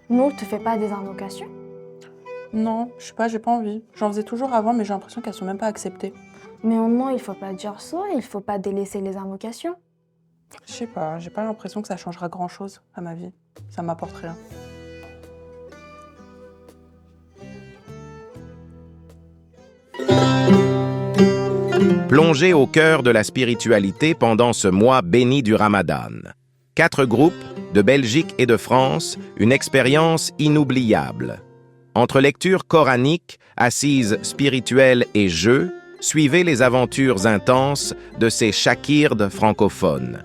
Nour, tu fais pas des invocations? Non, je sais pas, j'ai pas envie. J'en faisais toujours avant, mais j'ai l'impression qu'elles sont même pas acceptées. Mais au nom, il faut pas dire ça, il faut pas délaisser les invocations. Je sais pas, j'ai pas l'impression que ça changera grand-chose à ma vie. Ça m'apporte rien. Plongez au cœur de la spiritualité pendant ce mois béni du Ramadan. 4 groupes, de Belgique et de France, une expérience inoubliable. Entre lecture coranique, assises spirituelles et jeux, suivez les aventures intenses de ces shakirdes francophones.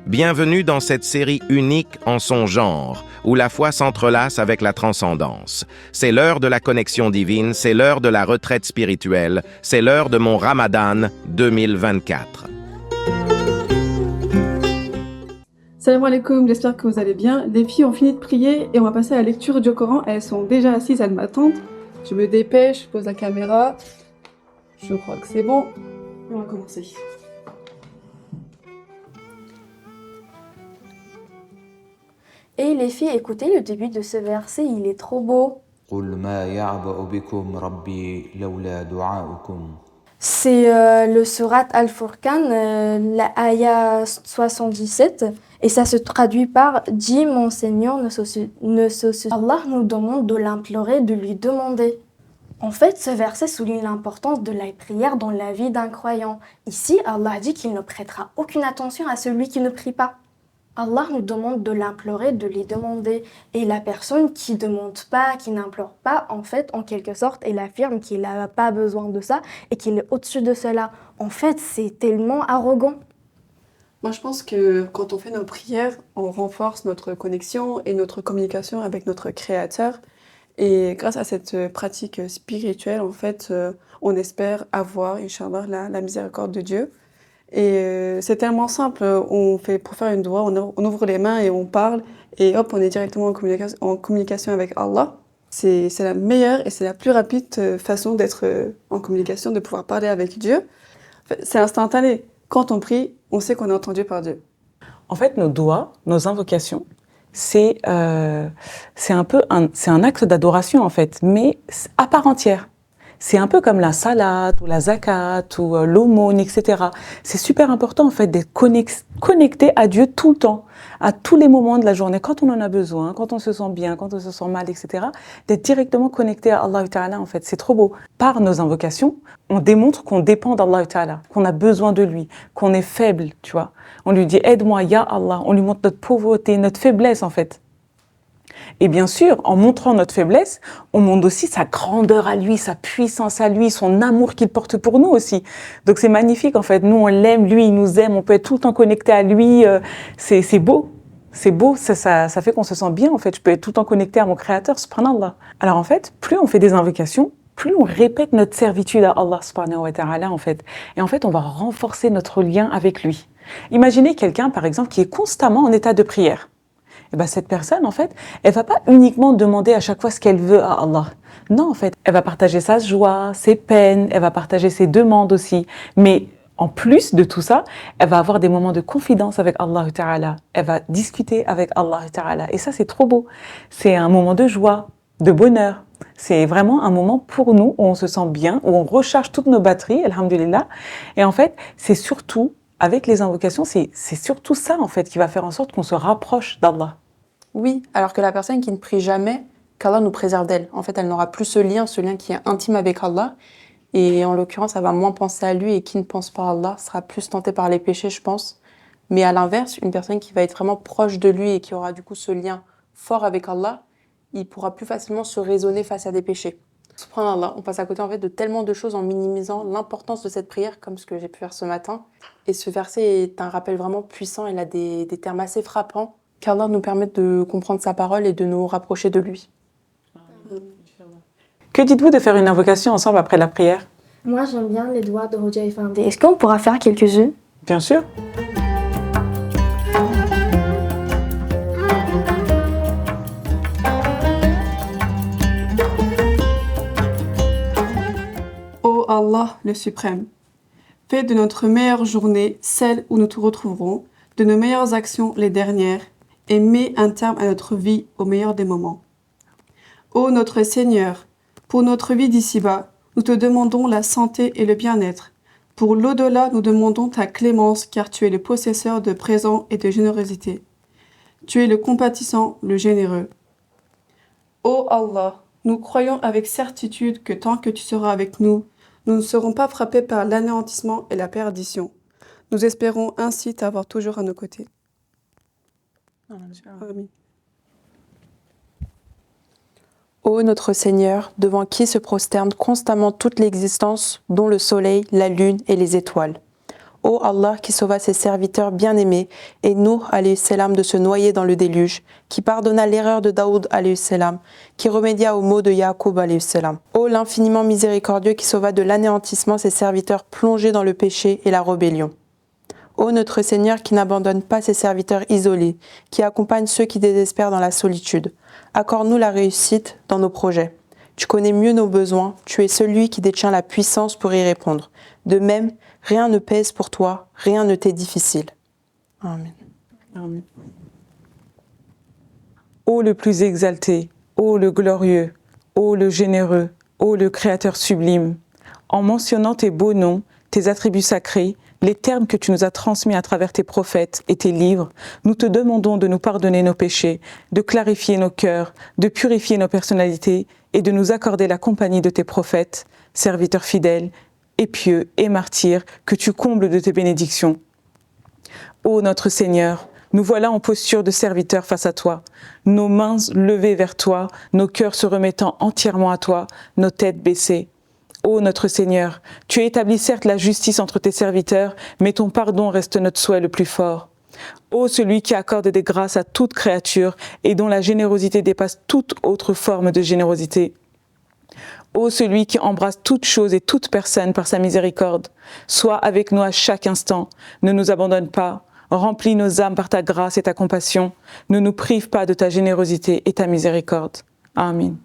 Bienvenue dans cette série unique en son genre, où la foi s'entrelace avec la transcendance. C'est l'heure de la connexion divine, c'est l'heure de la retraite spirituelle, c'est l'heure de mon Ramadan 2024. Salam alaikum, j'espère que vous allez bien. Les filles ont fini de prier et on va passer à la lecture du Coran. Elles sont déjà assises, elles m'attendent. Je me dépêche, je pose la caméra. Je crois que c'est bon. On va commencer. Et les filles, écoutez le début de ce verset, il est trop beau. قل ما يعبأ بكم ربي لولا دعاؤكم. C'est le surat Al-Furqan, la ayah 77, et ça se traduit par « Dis mon Seigneur, Allah nous demande de l'implorer, de lui demander ». En fait, ce verset souligne l'importance de la prière dans la vie d'un croyant. Ici, Allah dit qu'il ne prêtera aucune attention à celui qui ne prie pas. Allah nous demande de l'implorer, de lui demander. Et la personne qui ne demande pas, qui n'implore pas, en fait, en quelque sorte, elle affirme qu'il n'a pas besoin de ça et qu'il est au-dessus de cela. En fait, c'est tellement arrogant. Moi, je pense que quand on fait nos prières, on renforce notre connexion et notre communication avec notre Créateur. Et grâce à cette pratique spirituelle, en fait, on espère avoir, Inch'Allah, la miséricorde de Dieu. Et c'est tellement simple, pour faire une doua, on ouvre les mains et on parle, et hop, on est directement en communication avec Allah. C'est la meilleure et c'est la plus rapide façon d'être en communication, de pouvoir parler avec Dieu. C'est instantané. Quand on prie, on sait qu'on est entendu par Dieu. En fait, nos doigts, nos invocations, c'est un peu c'est un acte d'adoration en fait, mais à part entière. C'est un peu comme la salade ou la zakat ou l'aumône, etc. C'est super important en fait d'être connecté à Dieu tout le temps, à tous les moments de la journée, quand on en a besoin, quand on se sent bien, quand on se sent mal, etc. D'être directement connecté à Allah Ta'ala en fait, c'est trop beau. Par nos invocations, on démontre qu'on dépend d'Allah Ta'ala, qu'on a besoin de lui, qu'on est faible, tu vois. On lui dit aide-moi, ya Allah, on lui montre notre pauvreté, notre faiblesse en fait. Et bien sûr, en montrant notre faiblesse, on montre aussi sa grandeur à lui, sa puissance à lui, son amour qu'il porte pour nous aussi. Donc c'est magnifique en fait. Nous, on l'aime, lui, il nous aime, on peut être tout le temps connecté à lui. C'est beau. C'est beau, ça fait qu'on se sent bien en fait. Je peux être tout le temps connecté à mon Créateur, subhanallah. Alors en fait, plus on fait des invocations, plus on répète notre servitude à Allah subhanahu wa ta'ala en fait. Et en fait, on va renforcer notre lien avec lui. Imaginez quelqu'un, par exemple, qui est constamment en état de prière. Et ben cette personne, en fait, elle va pas uniquement demander à chaque fois ce qu'elle veut à Allah. Non, en fait, elle va partager sa joie, ses peines, elle va partager ses demandes aussi. Mais en plus de tout ça, elle va avoir des moments de confidence avec Allah Ta'ala. Elle va discuter avec Allah Ta'ala. Et ça, c'est trop beau. C'est un moment de joie, de bonheur. C'est vraiment un moment pour nous où on se sent bien, où on recharge toutes nos batteries, alhamdulillah. Et en fait, c'est surtout avec les invocations, c'est surtout ça en fait qui va faire en sorte qu'on se rapproche d'Allah. Oui, alors que la personne qui ne prie jamais, qu'Allah nous préserve d'elle. En fait, elle n'aura plus ce lien qui est intime avec Allah. Et en l'occurrence, elle va moins penser à lui, et qui ne pense pas à Allah sera plus tentée par les péchés, je pense. Mais à l'inverse, une personne qui va être vraiment proche de lui et qui aura du coup ce lien fort avec Allah, il pourra plus facilement se raisonner face à des péchés. Subhanallah, on passe à côté en fait de tellement de choses en minimisant l'importance de cette prière, comme ce que j'ai pu faire ce matin. Et ce verset est un rappel vraiment puissant, il a des termes assez frappants, qu'Allah nous permette de comprendre sa parole et de nous rapprocher de lui. Que dites-vous de faire une invocation ensemble après la prière? Moi, j'aime bien les doigts de Roja Effendi. Est-ce qu'on pourra faire quelques-unes? Bien sûr. Ô Allah le suprême, fais de notre meilleure journée celle où nous te retrouverons, de nos meilleures actions les dernières, et mets un terme à notre vie au meilleur des moments. Ô notre Seigneur, pour notre vie d'ici-bas, nous te demandons la santé et le bien-être. Pour l'au-delà, nous demandons ta clémence, car tu es le possesseur de présents et de générosité. Tu es le compatissant, le généreux. Ô Allah, nous croyons avec certitude que tant que tu seras avec nous, nous ne serons pas frappés par l'anéantissement et la perdition. Nous espérons ainsi t'avoir toujours à nos côtés. Amen. Ô notre Seigneur, devant qui se prosterne constamment toute l'existence, dont le soleil, la lune et les étoiles. Ô Allah qui sauva ses serviteurs bien-aimés et Nuh alayhi salam de se noyer dans le déluge, qui pardonna l'erreur de Daoud alayhi salam, qui remédia aux maux de Yacoub alayhi salam. Ô l'infiniment miséricordieux qui sauva de l'anéantissement ses serviteurs plongés dans le péché et la rébellion. Ô notre Seigneur qui n'abandonne pas ses serviteurs isolés, qui accompagne ceux qui désespèrent dans la solitude. Accorde-nous la réussite dans nos projets. Tu connais mieux nos besoins, tu es celui qui détient la puissance pour y répondre. De même, rien ne pèse pour toi, rien ne t'est difficile. Amen. Amen. Ô le plus exalté, ô le glorieux, ô le généreux, ô le Créateur sublime, en mentionnant tes beaux noms, tes attributs sacrés, les termes que tu nous as transmis à travers tes prophètes et tes livres, nous te demandons de nous pardonner nos péchés, de clarifier nos cœurs, de purifier nos personnalités et de nous accorder la compagnie de tes prophètes, serviteurs fidèles et pieux et martyrs, que tu combles de tes bénédictions. Ô notre Seigneur, nous voilà en posture de serviteurs face à toi, nos mains levées vers toi, nos cœurs se remettant entièrement à toi, nos têtes baissées. Ô notre Seigneur, tu établis certes la justice entre tes serviteurs, mais ton pardon reste notre souhait le plus fort. Ô celui qui accorde des grâces à toute créature et dont la générosité dépasse toute autre forme de générosité. Ô celui qui embrasse toute chose et toute personne par sa miséricorde, sois avec nous à chaque instant, ne nous abandonne pas, remplis nos âmes par ta grâce et ta compassion, ne nous prive pas de ta générosité et ta miséricorde. Amen.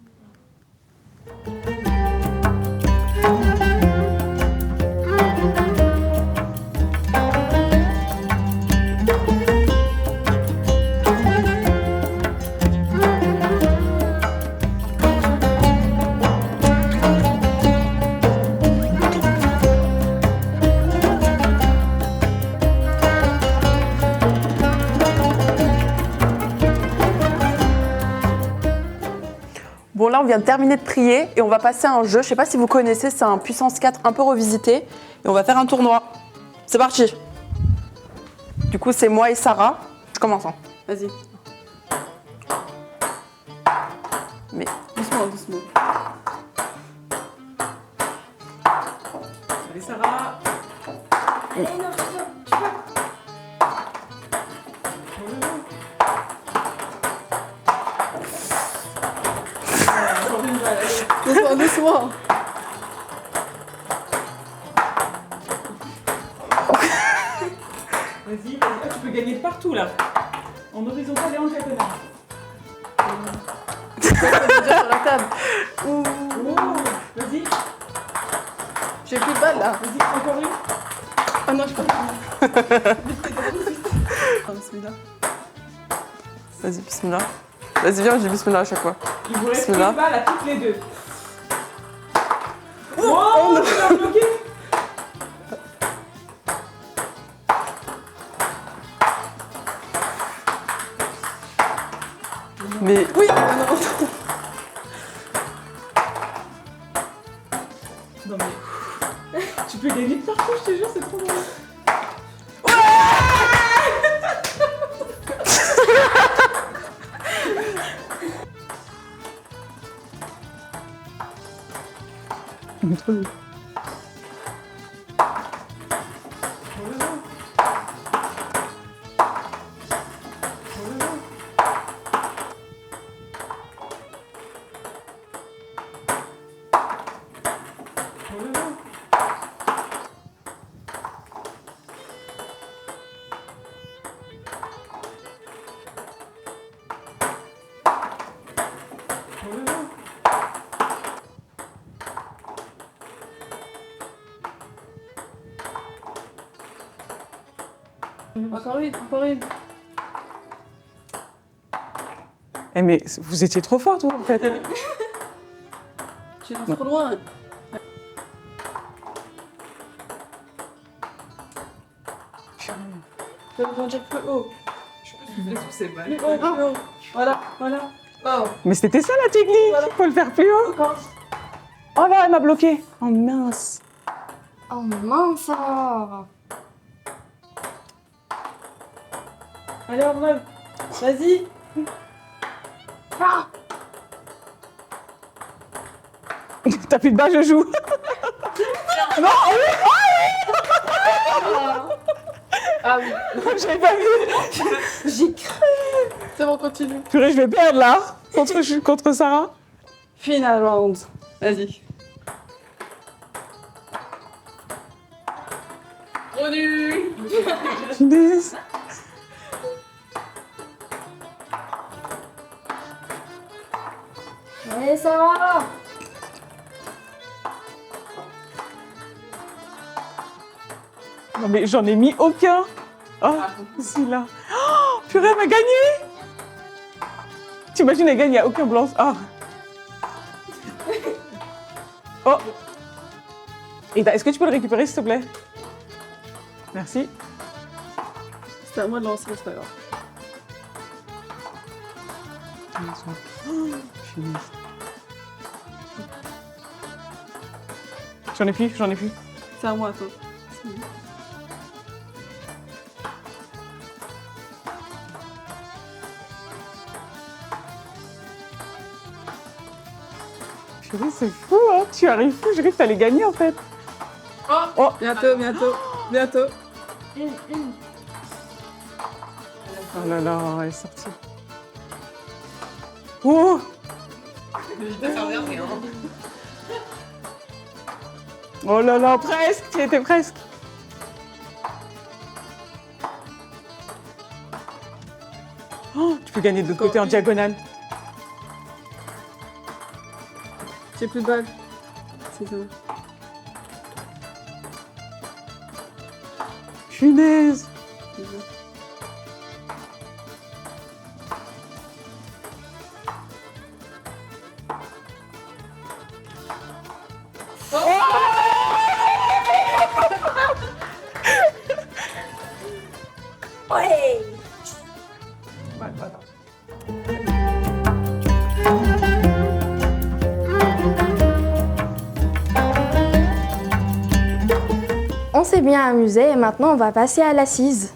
Bon là on vient de terminer de prier et on va passer à un jeu, je sais pas si vous connaissez, c'est un puissance 4 un peu revisité et on va faire un tournoi. C'est parti. Du coup c'est moi et Sarah, je commence. Vas-y. Mais Doucement, doucement. Allez Sarah. Doucement, doucement. Vas-y, ah, tu peux gagner partout là. En horizontal et en diagonale. Sur la table. Ouh. Oh, vas-y, J'ai plus de balles là. vas-y, encore une. Ah non, je peux pas. Ah, bismillah. vas-y bismillah. Vas-y viens, je dis bismillah à chaque fois. Il vous reste une Bismillah. balle à toutes les deux. Oh, tu l'as bloqué. Mais Oui. Ah non. Non mais... Tu peux gagner de partout, je te jure, c'est trop drôle. Encore une, encore une. Eh, mais vous étiez trop forte, vous, en fait. Tu vas trop loin. Tu vas me dire plus haut. C'est mal. Plus haut, plus haut. Voilà, voilà. Oh. Mais c'était ça, la technique. Voilà. Faut le faire plus haut. Oh là, elle m'a bloqué. Oh mince. Oh mince alors. Allez, on va. Vas-y. Ah, T'as plus de bas, je joue. Non, Ah oui. j'avais pas vu. J'ai cru. C'est bon, continue. Purée, je vais perdre là. Contre Sarah. Final round. Vas-y. Punaise. allez, ça va. Non mais j'en ai mis aucun. Oh, c'est là. Oh, purée, elle m'a gagné. T'imagines, elle gagne, il n'y a aucun blanc. Ah. Oh. Ida, est-ce que tu peux le récupérer, s'il te plaît? Merci. C'est à moi de lancer, c'est pas grave. Oh, punaise. J'en ai plus, j'en ai plus. C'est à moi, attends. C'est bon. Purée, c'est fou, hein. Tu arrives fou, je rêve que t'allais gagner, en fait. Oh. Bientôt, bientôt, bientôt. Oh là là, elle est sortie. Oh. Oh là là, presque, tu y étais presque. Oh, tu peux gagner de l'autre côté en diagonale. J'ai plus de balles. C'est ça. Punaise. On s'est bien amusé et maintenant on va passer à l'assise.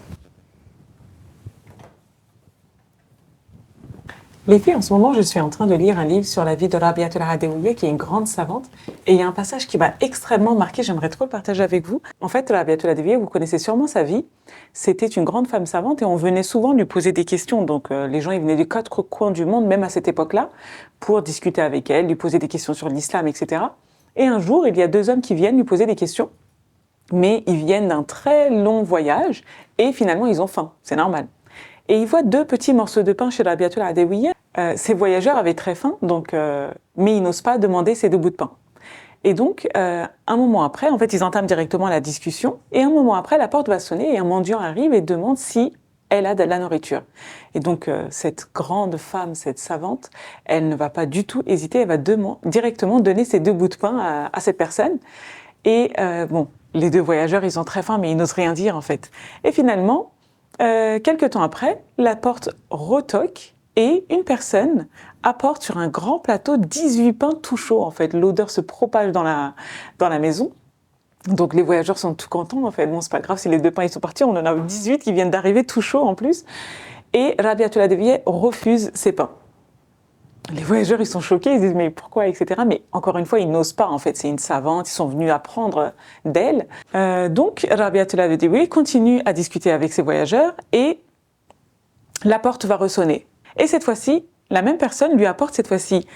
Les filles, en ce moment, je suis en train de lire un livre sur la vie de Rabiatul Adawiyya, qui est une grande savante. Et il y a un passage qui m'a extrêmement marqué, j'aimerais trop le partager avec vous. En fait, Rabiatul Adawiyya, vous connaissez sûrement sa vie. C'était une grande femme savante et on venait souvent lui poser des questions. Donc, les gens, ils venaient des quatre coins du monde, même à cette époque-là, pour discuter avec elle, lui poser des questions sur l'islam, etc. Et un jour, il y a deux hommes qui viennent lui poser des questions. Mais ils viennent d'un très long voyage et finalement, ils ont faim. C'est normal. Et ils voient deux petits morceaux de pain chez Rabiatul Adawiyya. Ces voyageurs avaient très faim, donc, mais ils n'osent pas demander ces deux bouts de pain. Et donc, un moment après, en fait, ils entament directement la discussion. Et un moment après, la porte va sonner et un mendiant arrive et demande si elle a de la nourriture. Et donc, cette grande femme, cette savante, elle ne va pas du tout hésiter. Elle va directement donner ces deux bouts de pain à cette personne. Et bon, les deux voyageurs, ils ont très faim, mais ils n'osent rien dire, en fait. Et finalement, quelques temps après, la porte retoque et une personne apporte sur un grand plateau 18 pains tout chauds, en fait. L'odeur se propage dans la maison. Donc les voyageurs sont tout contents, en fait. Bon, c'est pas grave si les deux pains ils sont partis, on en a 18 qui viennent d'arriver tout chauds en plus. Et Rabiatul Adawiyya refuse ces pains. Les voyageurs, ils sont choqués, ils disent mais pourquoi, etc. Mais encore une fois, ils n'osent pas, en fait. C'est une savante, ils sont venus apprendre d'elle. Donc Rabiatul Adawiyya continue à discuter avec ses voyageurs et la porte va ressonner. Et cette fois-ci, la même personne lui apporte cette fois-ci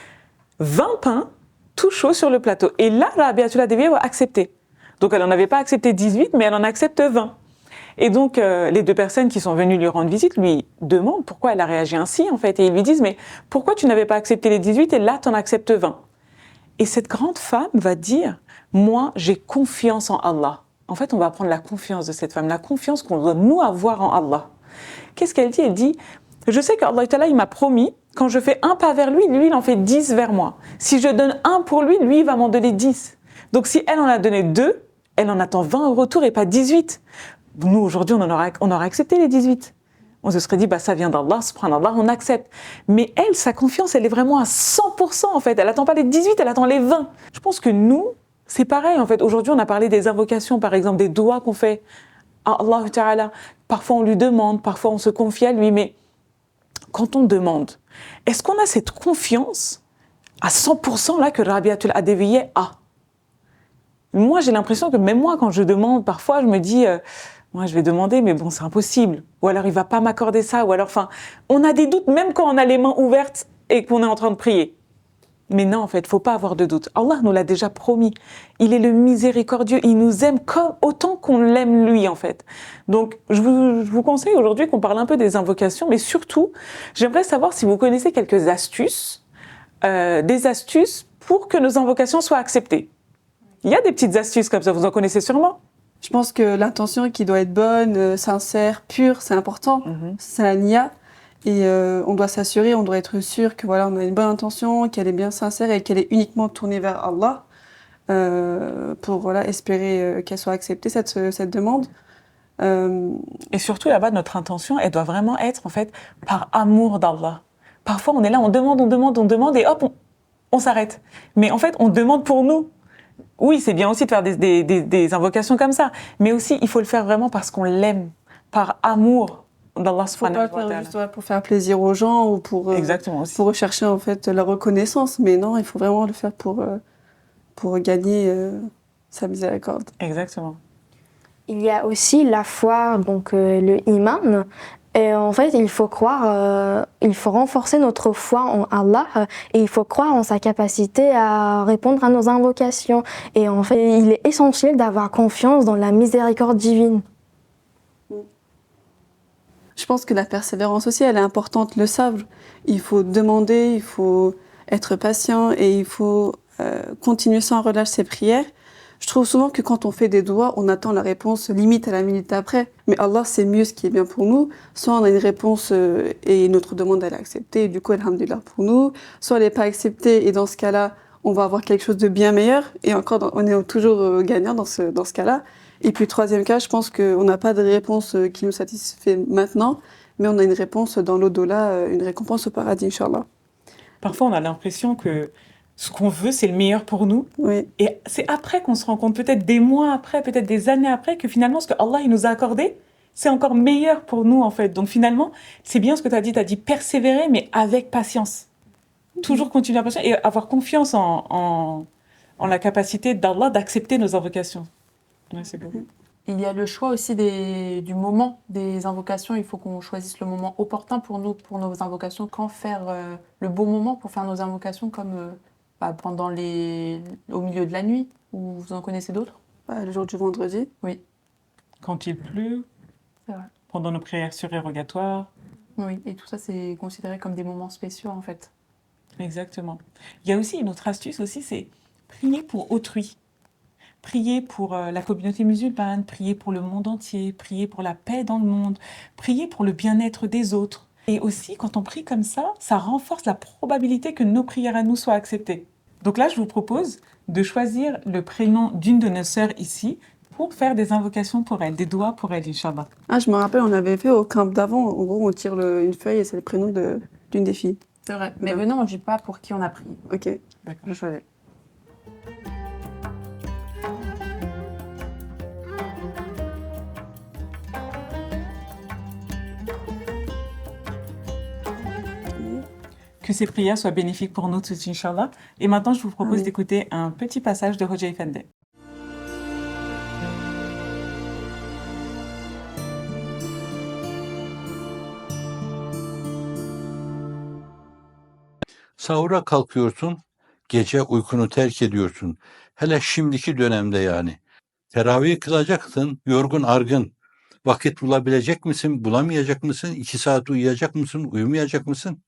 20 pains tout chauds sur le plateau. Et là, Rabiatul Adawiyya va accepter. Donc elle n'en avait pas accepté 18, mais elle en accepte 20. Et donc les deux personnes qui sont venues lui rendre visite lui demandent pourquoi elle a réagi ainsi, en fait. Et ils lui disent, mais pourquoi tu n'avais pas accepté les 18 et là, tu en acceptes 20? Et cette grande femme va dire, moi, j'ai confiance en Allah. En fait, on va prendre la confiance de cette femme, la confiance qu'on doit nous avoir en Allah. Qu'est-ce qu'elle dit? Elle dit, je sais qu'Allah Ta'ala, il m'a promis Quand je fais un pas vers lui, lui, il en fait 10 vers moi. Si je donne un pour lui, lui, il va m'en donner 10. Donc si elle en a donné 2, elle en attend 20 au retour et pas 18. Nous, aujourd'hui, on aurait accepté les 18. On se serait dit, bah, ça vient d'Allah, subhanallah, on accepte. Mais elle, sa confiance, elle est vraiment à 100% en fait. Elle attend pas les 18, elle attend les 20. Je pense que nous, c'est pareil en fait. Aujourd'hui, on a parlé des invocations, par exemple, des doigts qu'on fait à Allah Ta'ala. Parfois, on lui demande, parfois, on se confie à lui. Mais quand on demande, est-ce qu'on a cette confiance à 100% là que Rabiatul Adawiyya a? Moi, j'ai l'impression que même moi, quand je demande, parfois, je me dis, moi, je vais demander, mais bon, c'est impossible. Ou alors, il va pas m'accorder ça. Ou alors, enfin, on a des doutes même quand on a les mains ouvertes et qu'on est en train de prier. Mais non, en fait, faut pas avoir de doute. Allah nous l'a déjà promis. Il est le miséricordieux. Il nous aime autant qu'on l'aime lui, en fait. Donc, je vous conseille aujourd'hui qu'on parle un peu des invocations, mais surtout, j'aimerais savoir si vous connaissez quelques astuces, des astuces pour que nos invocations soient acceptées. Il y a des petites astuces comme ça, vous en connaissez sûrement. Je pense que l'intention qui doit être bonne, sincère, pure, c'est important. C'est la niya. Et on doit s'assurer, on doit être sûr que voilà, on a une bonne intention, qu'elle est bien sincère et qu'elle est uniquement tournée vers Allah pour voilà, espérer qu'elle soit acceptée, cette demande. Et surtout là-bas, notre intention, elle doit vraiment être en fait par amour d'Allah. Parfois, on est là, on demande et hop, on s'arrête. Mais en fait, on demande pour nous. Oui, c'est bien aussi de faire des invocations comme ça, mais aussi il faut le faire vraiment parce qu'on l'aime, par amour d'Allah subhanahu wa Faut pas le ta'ala. faire juste pour faire plaisir aux gens ou pour Exactement aussi. pour rechercher en fait la reconnaissance, mais non, il faut vraiment le faire pour gagner sa miséricorde. Exactement. Il y a aussi la foi, donc le iman. Et en fait, il faut croire, il faut renforcer notre foi en Allah et il faut croire en sa capacité à répondre à nos invocations. Et en fait, il est essentiel d'avoir confiance dans la miséricorde divine. Je pense que la persévérance aussi, elle est importante, le savent. Il faut demander, il faut être patient et il faut continuer sans relâche ses prières. Je trouve souvent que quand on fait des doigts, on attend la réponse limite à la minute après. Mais Allah sait mieux ce qui est bien pour nous. Soit on a une réponse et notre demande elle est acceptée, et du coup, alhamdulillah pour nous. Soit elle n'est pas acceptée et dans ce cas-là, on va avoir quelque chose de bien meilleur. Et encore, on est toujours gagnant dans ce cas-là. Et puis troisième cas, je pense qu'on n'a pas de réponse qui nous satisfait maintenant, mais on a une réponse dans l'au-delà, une récompense au paradis, Inch'Allah. Parfois, on a l'impression que ce qu'on veut, c'est le meilleur pour nous. Oui. Et c'est après qu'on se rend compte, peut-être des mois après, peut-être des années après, que finalement, ce que Allah il nous a accordé, c'est encore meilleur pour nous, en fait. Donc finalement, c'est bien ce que tu as dit. Tu as dit persévérer, mais avec patience. Toujours continuer à patienter et avoir confiance en la capacité d'Allah d'accepter nos invocations. Ouais, c'est beau. Il y a le choix aussi du moment des invocations. Il faut qu'on choisisse le moment opportun pour nous, pour nos invocations. Quand faire le bon moment pour faire nos invocations, comme pendant au milieu de la nuit, ou vous en connaissez d'autres? Le jour du vendredi. Oui. Quand il pleut, C'est vrai. pendant nos prières surérogatoires. Oui, et tout ça, c'est considéré comme des moments spéciaux, en fait. Exactement. Il y a aussi une autre astuce aussi, c'est prier pour autrui. Prier pour la communauté musulmane, prier pour le monde entier, prier pour la paix dans le monde, prier pour le bien-être des autres. Et aussi, quand on prie comme ça renforce la probabilité que nos prières à nous soient acceptées. Donc là, je vous propose de choisir le prénom d'une de nos sœurs ici pour faire des invocations pour elle, des doigts pour elle, Inch'Allah. Je me rappelle, on avait fait au camp d'avant, en gros, on tire une feuille et c'est le prénom d'une des filles. C'est vrai. Mais venez, on ne dit pas pour qui on a prié. Ok, D'accord. je choisis. Que ces prières soient bénéfiques pour nous tous, Inch'Allah. Et maintenant, je vous propose d'écouter un petit passage de Roger Effendi. Sahura kalkıyorsun, gece uykunu terk ediyorsun. Hele şimdiki dönemde yani. Teravih kılacaksın, yorgun argın. Vakit bulabilecek misin, bulamayacak mısın? 2 saat uyuyacak mısın, uyumayacak mısın?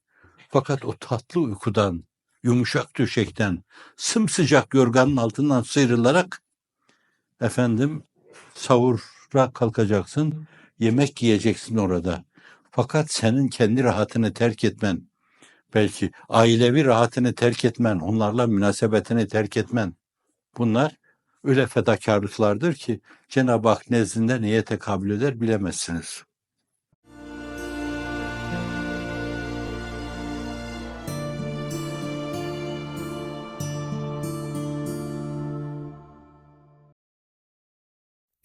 Fakat o tatlı uykudan, yumuşak döşekten, sımsıcak yorganın altından sıyrılarak sahura kalkacaksın, yemek yiyeceksin orada. Fakat senin kendi rahatını terk etmen, belki ailevi rahatını terk etmen, onlarla münasebetini terk etmen. Bunlar öyle fedakarlıklardır ki Cenab-ı Hak nezdinde neye tekabül eder bilemezsiniz.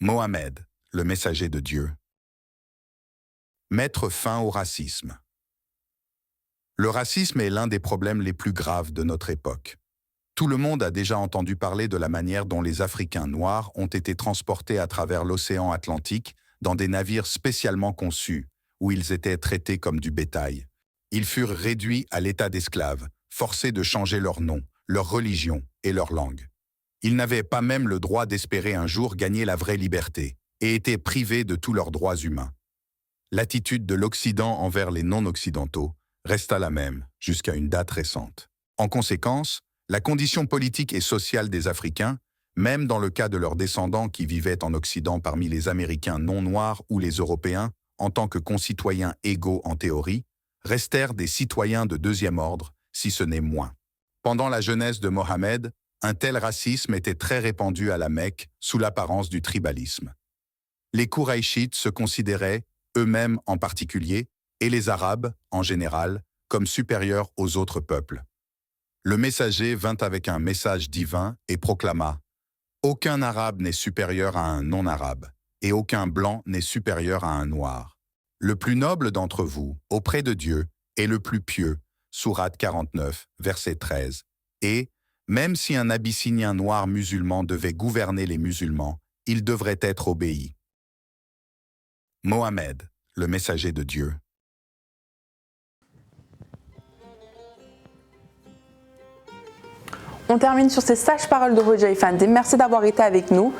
Mohammed, le messager de Dieu. Mettre fin au racisme. Le racisme est l'un des problèmes les plus graves de notre époque. Tout le monde a déjà entendu parler de la manière dont les Africains noirs ont été transportés à travers l'océan Atlantique dans des navires spécialement conçus, où ils étaient traités comme du bétail. Ils furent réduits à l'état d'esclaves, forcés de changer leur nom, leur religion et leur langue. Ils n'avaient pas même le droit d'espérer un jour gagner la vraie liberté et étaient privés de tous leurs droits humains. L'attitude de l'Occident envers les non-occidentaux resta la même jusqu'à une date récente. En conséquence, la condition politique et sociale des Africains, même dans le cas de leurs descendants qui vivaient en Occident parmi les Américains non noirs ou les Européens, en tant que concitoyens égaux en théorie, restèrent des citoyens de deuxième ordre, si ce n'est moins. Pendant la jeunesse de Mohammed, un tel racisme était très répandu à la Mecque sous l'apparence du tribalisme. Les Kouraïchites se considéraient, eux-mêmes en particulier, et les Arabes, en général, comme supérieurs aux autres peuples. Le messager vint avec un message divin et proclama « Aucun Arabe n'est supérieur à un non-Arabe, et aucun Blanc n'est supérieur à un Noir. Le plus noble d'entre vous, auprès de Dieu, est le plus pieux. » Sourate 49, verset 13. Et même si un Abyssinien noir musulman devait gouverner les musulmans, il devrait être obéi. Mohammed, le messager de Dieu. On termine sur ces sages paroles de Hoja Effendi. Merci d'avoir été avec nous.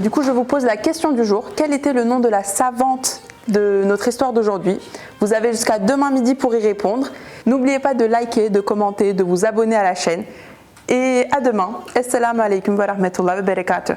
Du coup, je vous pose la question du jour. Quel était le nom de la savante de notre histoire d'aujourd'hui? Vous avez jusqu'à demain midi pour y répondre. N'oubliez pas de liker, de commenter, de vous abonner à la chaîne. Et à demain. Assalamu alaikum wa rahmatullahi wa barakatuh.